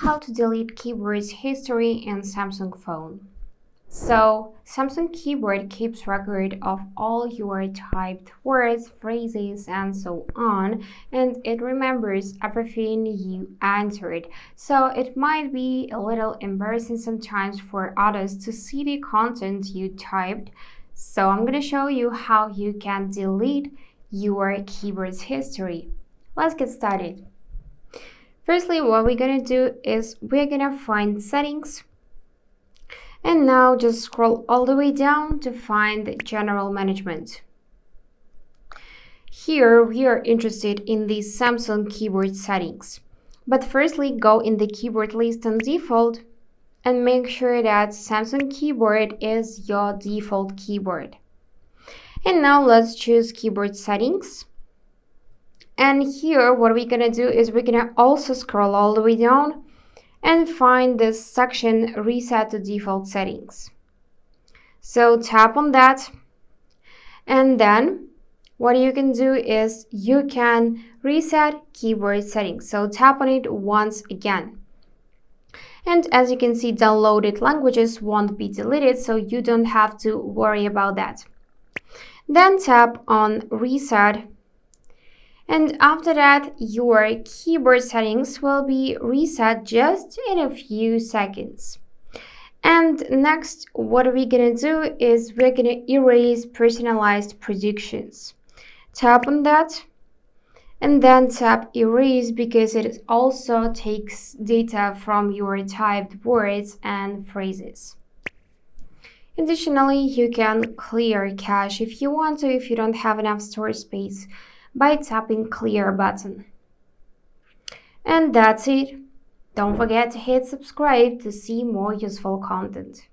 how to delete keywords history in Samsung phone. So, Samsung keyboard keeps record of all your typed words, phrases, and so on, and it remembers everything you entered. So, it might be a little embarrassing sometimes for others to see the content you typed. So, I'm going to show you how you can delete your keyboard's history. Let's get started. Firstly, what we're going to do is we're going to find settings. And now just scroll all the way down to find General Management. Here we are interested in the Samsung keyboard settings. But firstly, go in the keyboard list on default and make sure that Samsung keyboard is your default keyboard. And now let's choose keyboard settings. And here what we're gonna do is we're gonna also scroll all the way down and find this section reset to default settings. So tap on that, and then what you can do is you can reset keyboard settings. So tap on it once again. And as you can see, downloaded languages won't be deleted, so you don't have to worry about that. Then tap on reset. And after that, your keyboard settings will be reset just in a few seconds. And next, what we're gonna do is we're gonna erase personalized predictions. Tap on that and then tap erase because it also takes data from your typed words and phrases. Additionally, you can clear cache if you want to, if you don't have enough storage space, by tapping clear button. And that's it. Don't forget to hit subscribe to see more useful content.